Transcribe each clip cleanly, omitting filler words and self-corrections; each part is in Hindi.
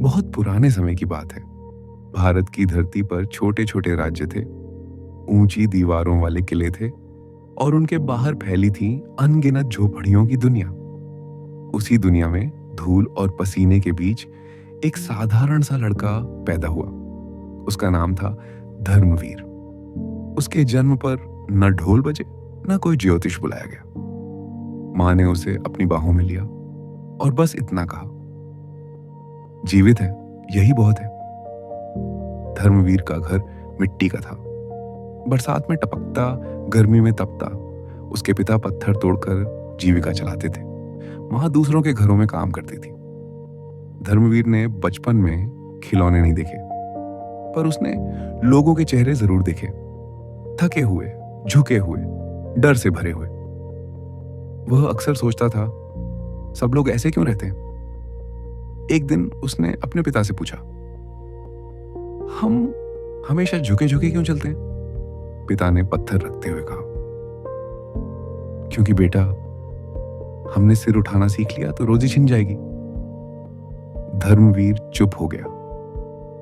बहुत पुराने समय की बात है। भारत की धरती पर छोटे छोटे राज्य थे, ऊंची दीवारों वाले किले थे और उनके बाहर फैली थी अनगिनत झोपड़ियों की दुनिया। उसी दुनिया में धूल और पसीने के बीच एक साधारण सा लड़का पैदा हुआ। उसका नाम था धर्मवीर। उसके जन्म पर न ढोल बजे न कोई ज्योतिष बुलाया गया। मां ने उसे अपनी बाहों में लिया और बस इतना कहा, जीवित है, यही बहुत है। धर्मवीर का घर मिट्टी का था। बरसात में टपकता, गर्मी में तपता। उसके पिता पत्थर तोड़कर जीविका चलाते थे। मां दूसरों के घरों में काम करती थी। धर्मवीर ने बचपन में खिलौने नहीं देखे, पर उसने लोगों के चेहरे जरूर देखे, थके हुए, झुके हुए, डर से भरे हुए। वह अक्सर सोचता था, सब लोग ऐसे क्यों रहते हैं? एक दिन उसने अपने पिता से पूछा, हम हमेशा झुके झुके क्यों चलते हैं? पिता ने पत्थर रखते हुए कहा, क्योंकि बेटा, हमने सिर उठाना सीख लिया तो रोजी छिन जाएगी। धर्मवीर चुप हो गया,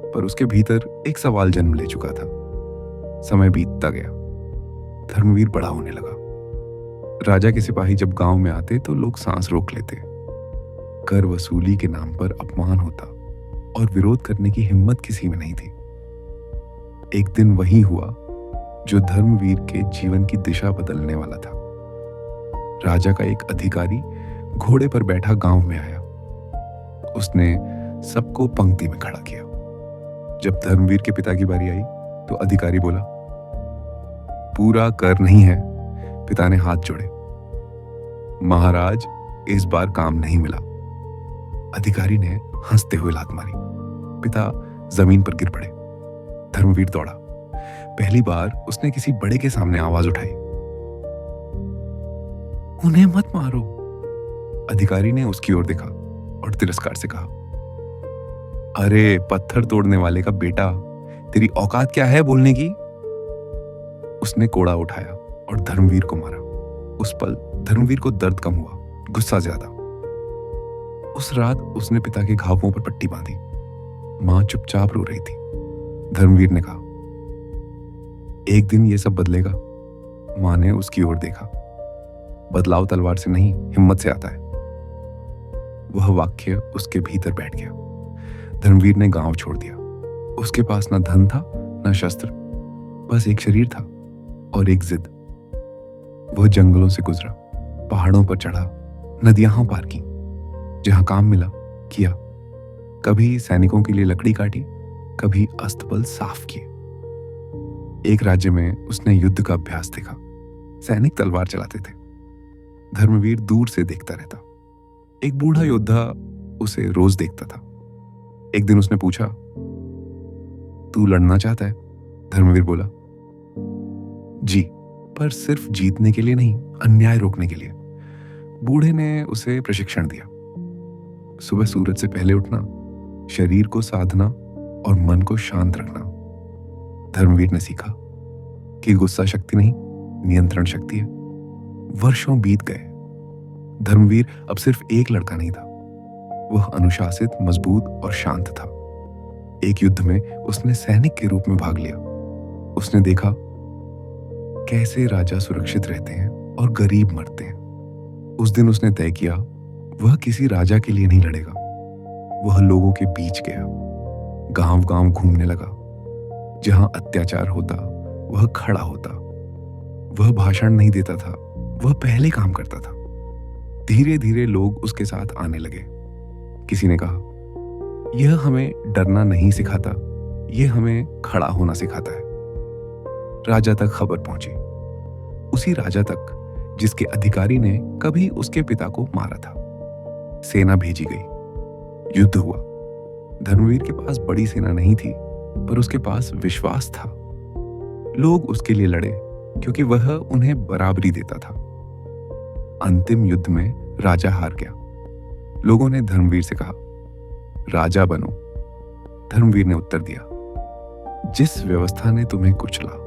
पर उसके भीतर एक सवाल जन्म ले चुका था। समय बीतता गया। धर्मवीर बड़ा होने लगा। राजा के सिपाही जब गांव में आते तो लोग सांस रोक लेते। कर वसूली के नाम पर अपमान होता और विरोध करने की हिम्मत किसी में नहीं थी। एक दिन वही हुआ जो धर्मवीर के जीवन की दिशा बदलने वाला था। राजा का एक अधिकारी घोड़े पर बैठा गांव में आया। उसने सबको पंक्ति में खड़ा किया। जब धर्मवीर के पिता की बारी आई तो अधिकारी बोला, पूरा कर नहीं है। पिता ने हाथ जोड़े, महाराज, इस बार काम नहीं मिला। अधिकारी ने हंसते हुए लात मारी। पिता जमीन पर गिर पड़े। धर्मवीर दौड़ा। पहली बार उसने किसी बड़े के सामने आवाज उठाई, उन्हें मत मारो। अधिकारी ने उसकी ओर देखा और तिरस्कार से कहा, अरे पत्थर तोड़ने वाले का बेटा, तेरी औकात क्या है बोलने की? उसने कोड़ा उठाया और धर्मवीर को मारा। उस पल धर्मवीर को दर्द कम हुआ, गुस्सा ज्यादा। उस रात उसने पिता के घावों पर पट्टी बांधी। मां चुपचाप रो रही थी। धर्मवीर ने कहा, एक दिन ये सब बदलेगा। मां ने उसकी ओर देखा। बदलाव तलवार से नहीं, हिम्मत से आता है। वह वाक्य उसके भीतर बैठ गया। धर्मवीर ने गांव छोड़ दिया। उसके पास न धन था न शस्त्र, बस एक शरीर था और एक जिद। वह जंगलों से गुजरा, पहाड़ों पर चढ़ा, नदियां पार की। जहां काम मिला किया। कभी सैनिकों के लिए लकड़ी काटी, कभी अस्तबल साफ किए। एक राज्य में उसने युद्ध का अभ्यास देखा। सैनिक तलवार चलाते थे। धर्मवीर दूर से देखता रहता। एक बूढ़ा योद्धा उसे रोज देखता था। एक दिन उसने पूछा, तू लड़ना चाहता है? धर्मवीर बोला, जी, पर सिर्फ जीतने के लिए नहीं, अन्याय रोकने के लिए। बूढ़े ने उसे प्रशिक्षण दिया। सुबह सूरज से पहले उठना, शरीर को साधना और मन को शांत रखना। धर्मवीर ने सीखा कि गुस्सा शक्ति नहीं, नियंत्रण शक्ति है। वर्षों बीत गए। धर्मवीर अब सिर्फ एक लड़का नहीं था। वह अनुशासित, मजबूत और शांत था। एक युद्ध में उसने सैनिक के रूप में भाग लिया। उसने देखा कैसे राजा सुरक्षित रहते हैं और गरीब मरते हैं। उस दिन उसने तय किया, वह किसी राजा के लिए नहीं लड़ेगा। वह लोगों के बीच गया, गांव गांव घूमने लगा। जहां अत्याचार होता वह खड़ा होता। वह भाषण नहीं देता था, वह पहले काम करता था। धीरे धीरे लोग उसके साथ आने लगे। किसी ने कहा, यह हमें डरना नहीं सिखाता, यह हमें खड़ा होना सिखाता है। राजा तक खबर पहुंची। उसी राजा तक जिसके अधिकारी ने कभी उसके पिता को मारा था। सेना भेजी गई। युद्ध हुआ। धर्मवीर के पास बड़ी सेना नहीं थी, पर उसके पास विश्वास था। लोग उसके लिए लड़े क्योंकि वह उन्हें बराबरी देता था। अंतिम युद्ध में राजा हार गया। लोगों ने धर्मवीर से कहा, राजा बनो। धर्मवीर ने उत्तर दिया, जिस व्यवस्था ने तुम्हें कुचला,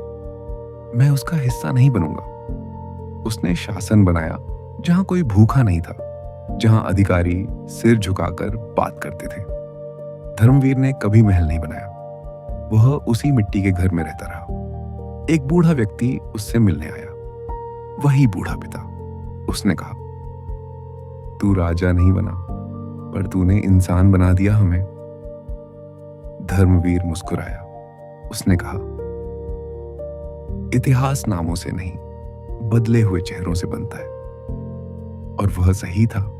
मैं उसका हिस्सा नहीं बनूंगा। उसने शासन बनाया जहां कोई भूखा नहीं था, जहां अधिकारी सिर झुकाकर बात करते थे। धर्मवीर ने कभी महल नहीं बनाया, वह उसी मिट्टी के घर में रहता रहा। एक बूढ़ा व्यक्ति उससे मिलने आया, वही बूढ़ा पिता। उसने कहा, तू राजा नहीं बना, पर तूने इंसान बना दिया हमें। धर्मवीर मुस्कुराया। उसने कहा, इतिहास नामों से नहीं, बदले हुए चेहरों से बनता है। और वह सही था,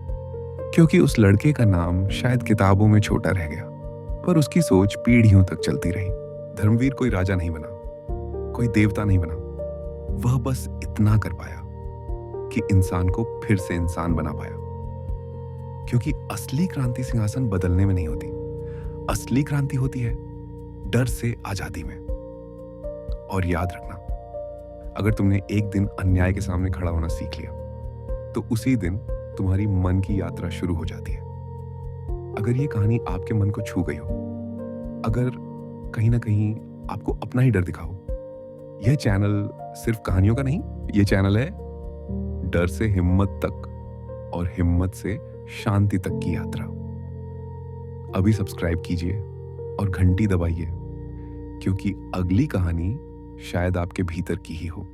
क्योंकि उस लड़के का नाम शायद किताबों में छोटा रह गया, पर उसकी सोच पीढ़ियों तक चलती रही। धर्मवीर कोई राजा नहीं बना, कोई देवता नहीं बना, वह बस इतना कर पाया कि इंसान को फिर से इंसान बना पाया। क्योंकि असली क्रांति सिंहासन बदलने में नहीं होती, असली क्रांति होती है डर से आजादी में। और याद रखना, अगर तुमने एक दिन अन्याय के सामने खड़ा होना सीख लिया, तो उसी दिन तुम्हारी मन की यात्रा शुरू हो जाती है। अगर ये कहानी आपके मन को छू गई हो, अगर कहीं ना कहीं आपको अपना ही डर दिखा हो, यह चैनल सिर्फ कहानियों का नहीं, यह चैनल है डर से हिम्मत तक और हिम्मत से शांति तक की यात्रा। अभी सब्सक्राइब कीजिए और घंटी दबाइए, क्योंकि अगली कहानी शायद आपके भीतर की ही हो।